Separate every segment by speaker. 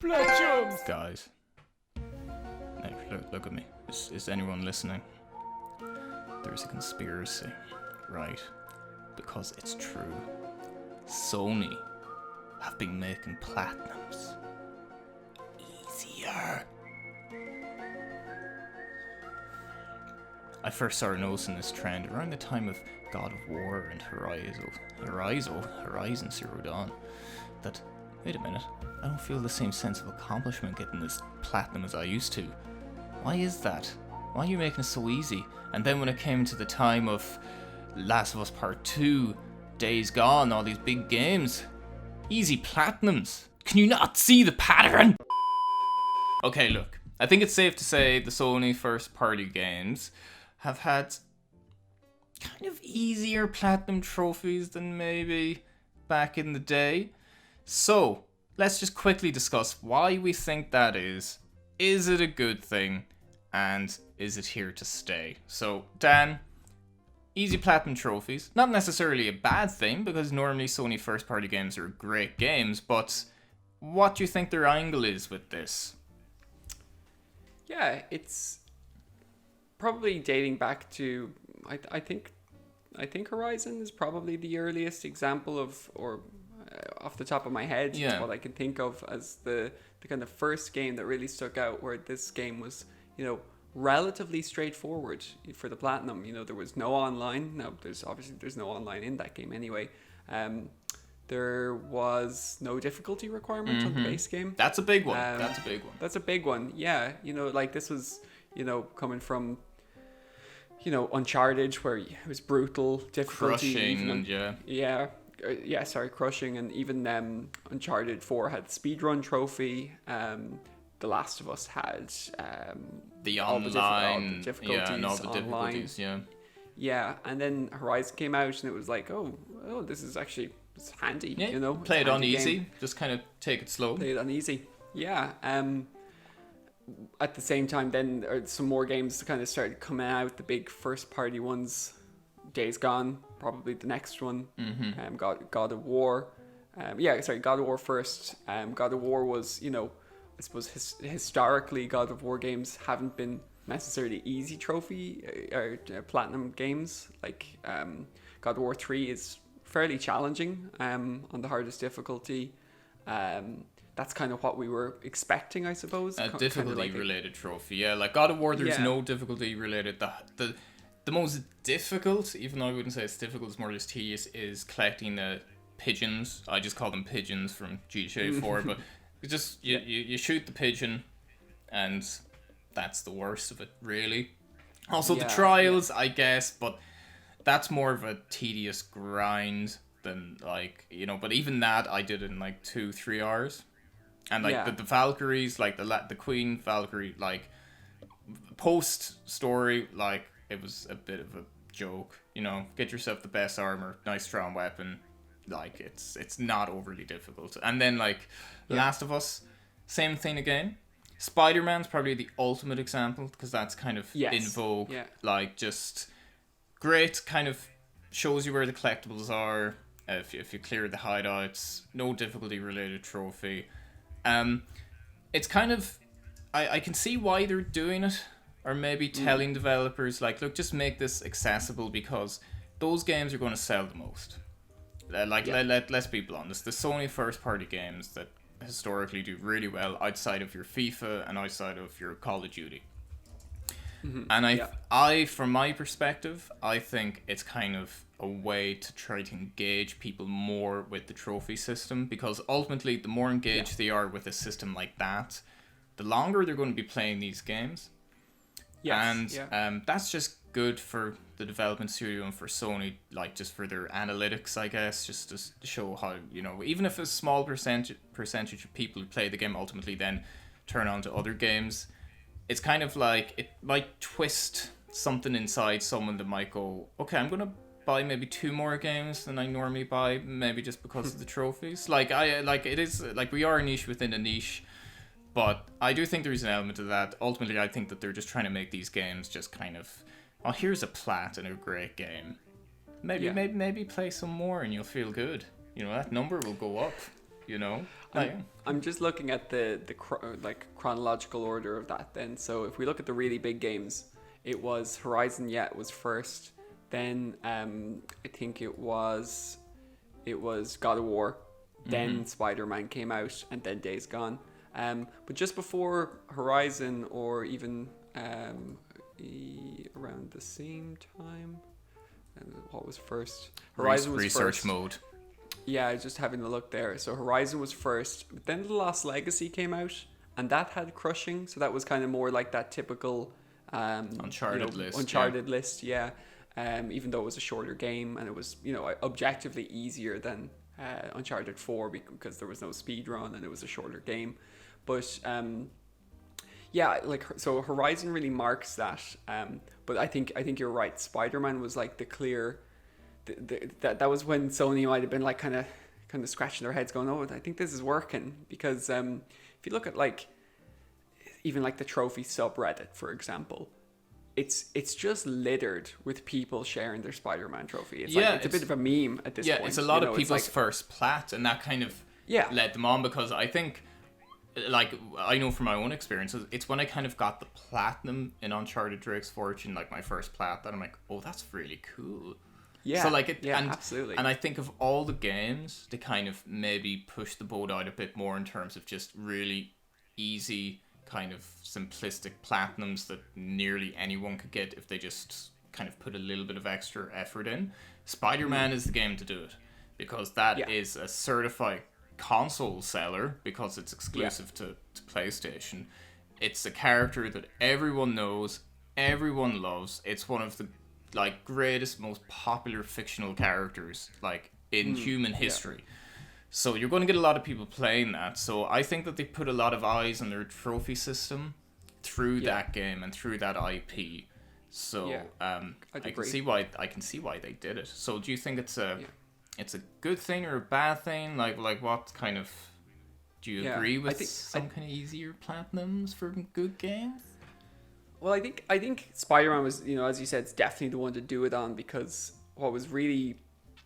Speaker 1: Plat.
Speaker 2: Guys, look at me. Is anyone listening? There's a conspiracy, right? Because it's true. Sony have been making platinums easier. I first started noticing this trend around the time of God of War and Horizon Zero Dawn. That, wait a minute, I don't feel the same sense of accomplishment getting this platinum as I used to. Why is that? Why are you making it so easy? And then when it came to the time of Last of Us Part 2, Days Gone, all these big games, easy platinums. Can you not see the pattern? Okay, look, I think it's safe to say the Sony first party games have had kind of easier platinum trophies than maybe back in the day. So, let's just quickly discuss why we think that is. Is it a good thing? And is it here to stay? So, Dan, easy platinum trophies, not necessarily a bad thing, because normally Sony first party games are great games, but what do you think their angle is with this?
Speaker 1: Yeah, it's probably dating back to I think Horizon is probably the earliest example of, or off the top of my head, what I can think of as the kind of first game that really stuck out, where this game was, relatively straightforward for the platinum. There was no online. Now there's no online in that game anyway. There was no difficulty requirement on the base game.
Speaker 2: That's a big one.
Speaker 1: That's a big one. Yeah, this was, coming from, Uncharted, where it was brutal difficulty. Crushing, and even Uncharted 4 had speedrun trophy. The Last of Us had
Speaker 2: the
Speaker 1: all
Speaker 2: online
Speaker 1: the difficulties,
Speaker 2: and all the difficulties,
Speaker 1: yeah. And then Horizon came out, and it was like, oh, this is actually it's handy,
Speaker 2: Play it on easy,
Speaker 1: game.
Speaker 2: just kind of take it slow.
Speaker 1: Play it on easy, yeah. At the same time, then some more games kind of started coming out. The big first party ones, Days Gone, probably the next one. God of War, God of War first. God of War was, I suppose historically, God of War games haven't been necessarily easy trophy or platinum games. Like God of War 3 is fairly challenging on the hardest difficulty. That's kind of what we were expecting, I suppose.
Speaker 2: A difficulty related trophy, yeah. Like God of War, there's no difficulty related. The most difficult, even though I wouldn't say it's difficult, it's more just tedious, is collecting the pigeons. I just call them pigeons from GTA 4, but it's just you shoot the pigeon, and that's the worst of it, really. Also, the trials, I guess, but that's more of a tedious grind than, but even that I did in 2-3 hours. And the Valkyries, the Queen Valkyrie, post story, it was a bit of a joke. Get yourself the best armor, nice strong weapon. It's not overly difficult. And then Last of Us, same thing again. SpiderMan's probably the ultimate example, because that's kind of in vogue. Just great, kind of shows you where the collectibles are. If you clear the hideouts, no difficulty related trophy. It's kind of, I can see why they're doing it, or maybe telling developers look, just make this accessible, because those games are going to sell the most. Let's be blunt. The Sony first party games that historically do really well outside of your FIFA and outside of your Call of Duty. And I, from my perspective, I think it's kind of a way to try to engage people more with the trophy system, because ultimately the more engaged they are with a system like that, the longer they're going to be playing these games. That's just good for the development studio and for Sony, just for their analytics, I guess, just to show how, even if a small percentage of people who play the game ultimately then turn on to other games, it's kind of it might twist something inside someone that might go, okay, I'm going to buy maybe 2 more games than I normally buy, maybe just because of the trophies. It is, we are a niche within a niche, but I do think there's an element of that. Ultimately, I think that they're just trying to make these games just kind of, oh, here's a Plat and a great game. Maybe play some more and you'll feel good. That number will go up. you know.
Speaker 1: I'm just looking at the chronological order of that then. So if we look at the really big games, it was Horizon, was first. Then I think it was God of War. Then SpiderMan came out, and then Days Gone. But just before Horizon, or even around the same time, what was first? Horizon was
Speaker 2: research
Speaker 1: first.
Speaker 2: Mode.
Speaker 1: Yeah, just having a look there. So Horizon was first, but then The Lost Legacy came out, and that had crushing. So that was kind of more like that typical
Speaker 2: Uncharted list.
Speaker 1: Yeah. Even though it was a shorter game, and it was objectively easier than Uncharted 4 because there was no speed run and it was a shorter game. But so Horizon really marks that. But I think you're right. SpiderMan was like the clear. That was when Sony might have been like kind of scratching their heads, going, "Oh, I think this is working." Because if you look at even the trophy subreddit, for example, it's just littered with people sharing their Spider-Man trophy. It's a bit of a meme at this point.
Speaker 2: Yeah, it's a lot of people's first plat, and that kind of led them on, because I think, I know from my own experiences, it's when I kind of got the platinum in Uncharted Drake's Fortune, my first plat, that I'm like, oh, that's really cool.
Speaker 1: Yeah,
Speaker 2: so
Speaker 1: absolutely.
Speaker 2: And I think of all the games, they kind of maybe push the boat out a bit more in terms of just really easy, kind of simplistic platinums that nearly anyone could get if they just kind of put a little bit of extra effort in. Spider-Man is the game to do it, because that is a certified console seller, because it's exclusive to PlayStation. It's a character that everyone knows, everyone loves. It's one of the greatest, most popular fictional characters in human history. So you're going to get a lot of people playing that. So I think that they put a lot of eyes on their trophy system through that game and through that IP. So I can see why they did it. So do you think it's a good thing or a bad thing? What kind of, do you agree with some kind of easier platinums for good games?
Speaker 1: Well, I think Spider-Man was, as you said, it's definitely the one to do it on, because what was really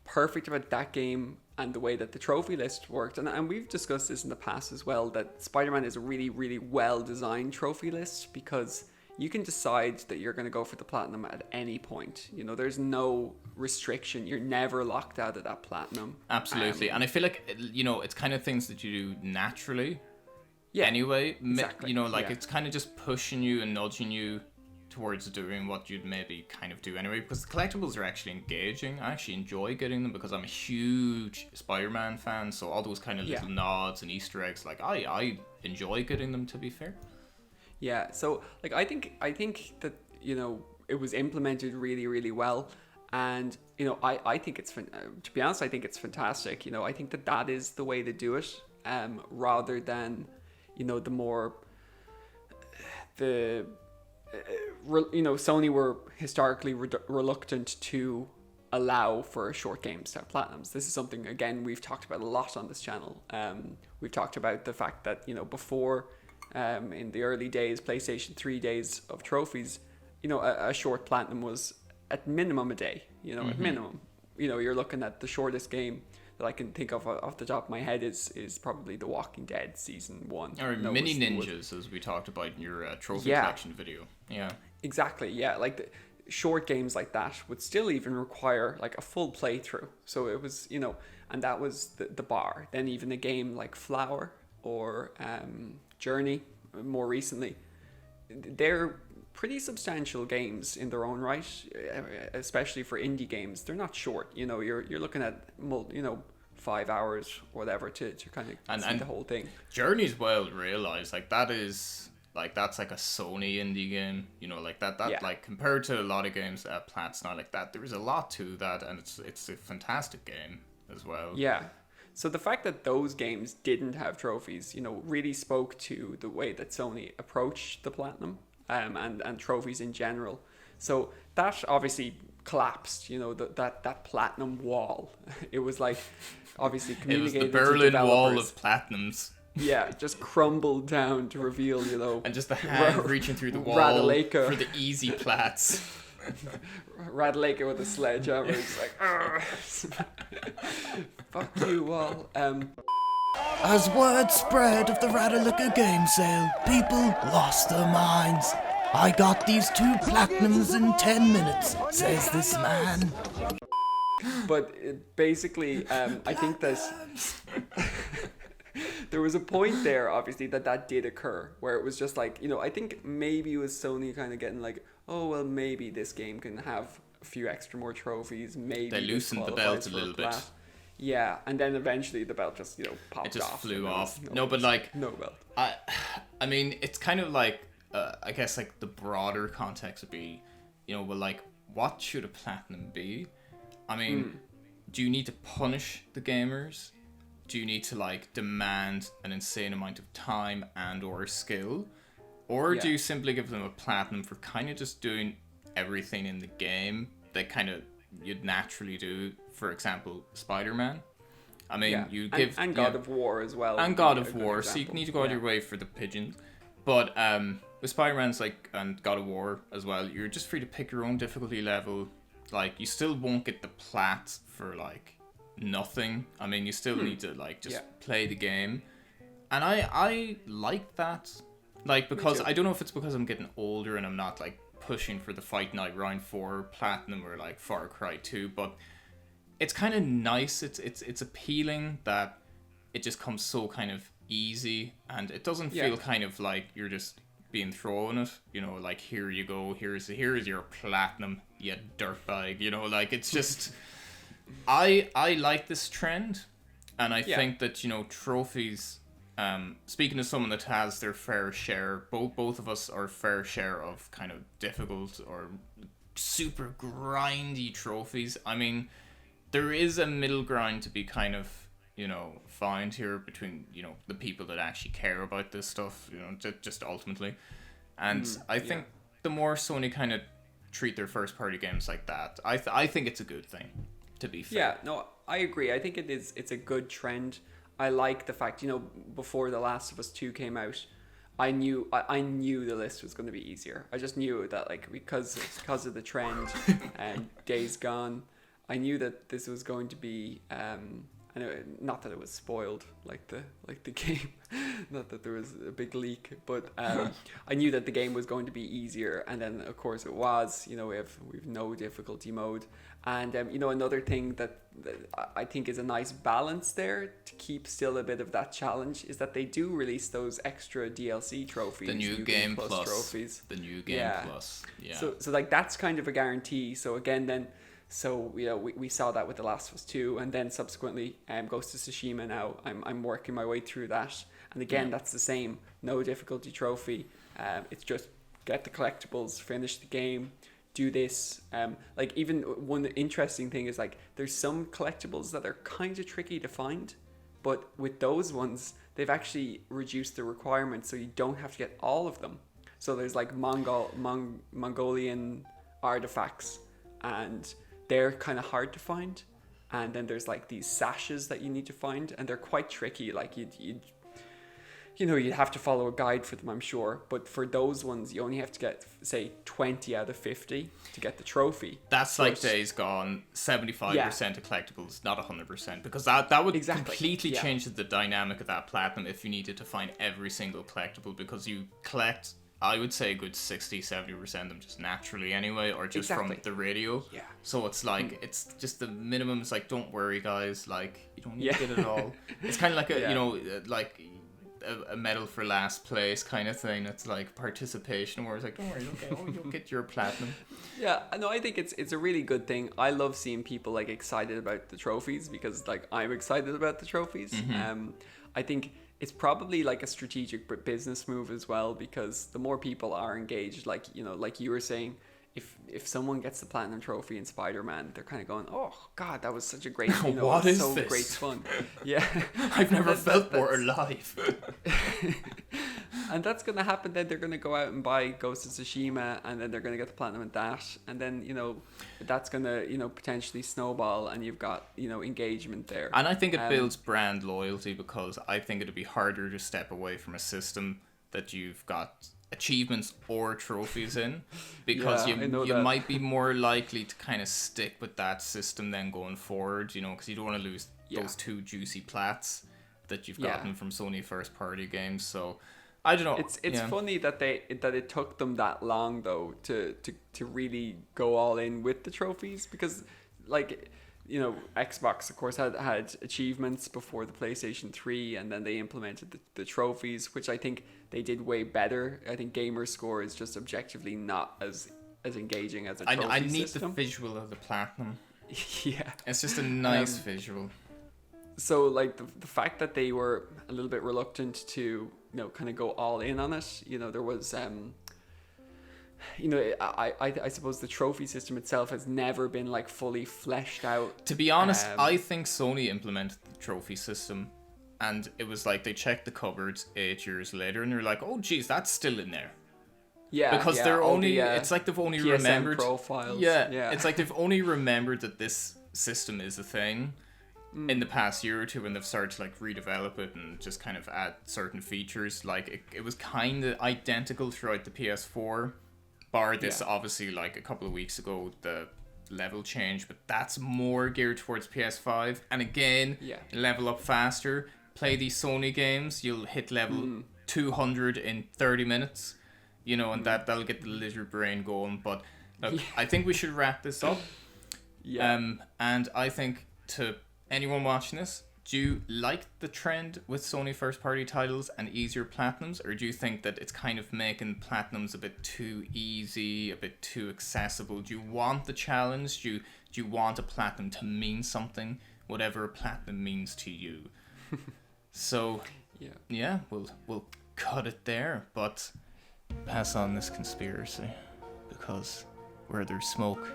Speaker 1: perfect about that game and the way that the trophy list worked, and we've discussed this in the past as well, that Spider-Man is a really, really well-designed trophy list, because you can decide that you're going to go for the platinum at any point. There's no restriction. You're never locked out of that platinum.
Speaker 2: Absolutely. And I feel like, it's kind of things that you do naturally. Yeah. Anyway,
Speaker 1: exactly.
Speaker 2: It's kind of just pushing you and nudging you towards doing what you'd maybe kind of do anyway, because the collectibles are actually engaging. I actually enjoy getting them because I'm a huge Spider-Man fan, so all those kind of little nods and Easter eggs, I enjoy getting them, to be fair.
Speaker 1: Yeah, so I think that it was implemented really, really well, and I think it's to be honest, I think it's fantastic. I think that is the way to do it, rather than the more Sony were historically reluctant to allow for short games to have platinums. This is something, again, we've talked about a lot on this channel. We've talked about the fact that before, in the early days, PlayStation 3 days of trophies, a short platinum was at minimum a day. At minimum, you're looking at the shortest game that I can think of off the top of my head is probably The Walking Dead Season 1.
Speaker 2: Or Mini Ninjas, as we talked about in your trophy collection video. Yeah.
Speaker 1: Exactly, yeah. The short games like that would still even require a full playthrough. So it was, and that was the bar. Then even a game like Flower or Journey, more recently, they're pretty substantial games in their own right, especially for indie games. They're not short. You're looking at 5 hours or whatever to kind of see the whole thing.
Speaker 2: Journey's well realized. That's a Sony indie game. Compared to a lot of games that Plat's not like that. There is a lot to that, and it's a fantastic game as well.
Speaker 1: Yeah. So the fact that those games didn't have trophies, really spoke to the way that Sony approached the platinum. And trophies in general. So that obviously collapsed, that platinum wall. It was obviously communicated.
Speaker 2: It was the Berlin Wall of platinums.
Speaker 1: Yeah, it just crumbled down to reveal,
Speaker 2: And just the hand reaching through the wall
Speaker 1: Radaleka.
Speaker 2: For the easy plats.
Speaker 1: Radaleka with a sledgehammer. It's fuck you, wall.
Speaker 2: As word spread of the Radalika game sale, people lost their minds. I got these 2 platinums in 10 minutes, says this man.
Speaker 1: But basically, I think that there was a point there, obviously, that did occur, where it was just like, I think maybe it was Sony kind of getting like, oh, well, maybe this game can have a few extra more trophies. Maybe
Speaker 2: they loosened the belt a little bit.
Speaker 1: Yeah, and then eventually the belt just, popped off.
Speaker 2: It just flew off.
Speaker 1: No,
Speaker 2: but like...
Speaker 1: No belt.
Speaker 2: I mean, it's kind of like, I guess, like, the broader context would be, well, like, what should a platinum be? I mean, do you need to punish the gamers? Do you need to, like, demand an insane amount of time and or skill? Or do you simply give them a platinum for kind of just doing everything in the game that kind of you'd naturally do? For example, SpiderMan. I mean, you give...
Speaker 1: And God of War as well.
Speaker 2: And God of War, so you need to go out of your way for the pigeons. But with Spider-Man's, like, and God of War as well, you're just free to pick your own difficulty level. Like, you still won't get the Plat for, like, nothing. I mean, you still need to, like, just play the game. And I like that. Like, because I don't know if it's because I'm getting older and I'm not, like, pushing for the Fight Night Round 4 Platinum or, like, Far Cry 2, but it's kind of nice. It's appealing that it just comes so kind of easy, and it doesn't feel kind of like you're just being thrown it, like, here you go, here's your platinum, you dirtbag, like, it's just I like this trend, and I think that trophies, speaking as someone that has their fair share, both of us are fair share of kind of difficult or super grindy trophies. I mean, there is a middle ground to be kind of found here between the people that actually care about this stuff, just ultimately. And I think the more Sony kind of treat their first party games like that, I think it's a good thing, to be fair.
Speaker 1: Yeah, no, I agree. I think it's a good trend. I like the fact, before The Last of Us 2 came out, I knew the list was going to be easier. I just knew that, like, because of the trend and Days Gone, I knew that this was going to be I know, not that it was spoiled like the game, not that there was a big leak, but I knew that the game was going to be easier, and then of course it was. We've no difficulty mode, and another thing that I think is a nice balance there to keep still a bit of that challenge is that they do release those extra DLC trophies,
Speaker 2: the new game plus
Speaker 1: trophies,
Speaker 2: the new game plus,
Speaker 1: So like that's kind of a guarantee. So again then. So we saw that with The Last of Us 2, and then subsequently Ghost of Tsushima. Now I'm working my way through that, and again that's the same, no difficulty trophy. It's just get the collectibles, finish the game, do this. Like, even one interesting thing is, like, there's some collectibles that are kind of tricky to find, but with those ones they've actually reduced the requirement, so you don't have to get all of them. So there's like Mongolian artifacts, and they're kind of hard to find, and then there's like these sashes that you need to find, and they're quite tricky. Like you'd have to follow a guide for them, I'm sure, but for those ones you only have to get, say, 20 out of 50 to get the trophy.
Speaker 2: That's like Days Gone, 75% of collectibles, not 100%, because that would completely change the dynamic of that platinum if you needed to find every single collectible, because you collect, I would say, a good 60-70% of them just naturally anyway, or just from the radio. Yeah. So it's like, it's just the minimum. It's like, don't worry, guys. Like, you don't need to get it all. It's kind of like like a medal for last place kind of thing. It's like participation, where it's like, don't worry, you'll get your platinum.
Speaker 1: Yeah, no, I think it's a really good thing. I love seeing people like excited about the trophies, because like I'm excited about the trophies. I think it's probably like a strategic business move as well, because the more people are engaged, like like you were saying, if someone gets the platinum trophy in Spider-Man, they're kind of going, oh god, that was such a great,
Speaker 2: what is so this?
Speaker 1: Great fun. Yeah,
Speaker 2: I've never felt more alive.
Speaker 1: And that's gonna happen. Then they're gonna go out and buy Ghost of Tsushima, and then they're gonna get the platinum at that, and then that's gonna potentially snowball, and you've got engagement there.
Speaker 2: And I think it builds brand loyalty, because I think it'd be harder to step away from a system that you've got achievements or trophies in, because you might be more likely to kind of stick with that system then going forward, because you don't want to lose those two juicy plats that you've
Speaker 1: Yeah.
Speaker 2: gotten from Sony first party games. So I don't know.
Speaker 1: It's funny that it took them that long though to really go all in with the trophies, because like, you know, Xbox of course had achievements before the PlayStation 3, and then they implemented the trophies, which I think they did way better. I think gamer score is just objectively not as engaging as a trophy
Speaker 2: I need
Speaker 1: system.
Speaker 2: the visual of the platinum.
Speaker 1: Yeah.
Speaker 2: It's just a nice visual.
Speaker 1: So like the fact that they were a little bit reluctant to, you know, kind of go all in on it, you know, there was you know, I suppose the trophy system itself has never been like fully fleshed out.
Speaker 2: To be honest, I think Sony implemented the trophy system, and it was like they checked the cupboards 8 years later and they're like, oh geez, that's still in there.
Speaker 1: Yeah,
Speaker 2: because they're only it's like they've only
Speaker 1: PSN
Speaker 2: remembered
Speaker 1: profiles.
Speaker 2: Yeah, it's like they've only remembered that this system is a thing in the past year or two, when they've started to like redevelop it and just kind of add certain features. Like it was kind of identical throughout the PS4, bar this obviously like a couple of weeks ago the level change, but that's more geared towards PS5. And again, level up faster, play these Sony games, you'll hit level 200 in 30 minutes. You know, and that'll get the lizard brain going. But look, I think we should wrap this up. And I think, to anyone watching this, do you like the trend with Sony first-party titles and easier platinums, or do you think that it's kind of making platinums a bit too easy, a bit too accessible? Do you want the challenge? Do you want a platinum to mean something, whatever a platinum means to you? So, yeah, we'll cut it there, but pass on this conspiracy, because where there's smoke,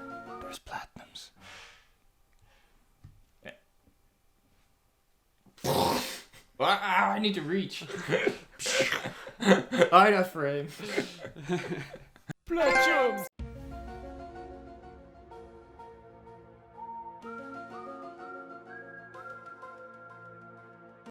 Speaker 2: there's platinums. I need to reach. I got frame. Plat.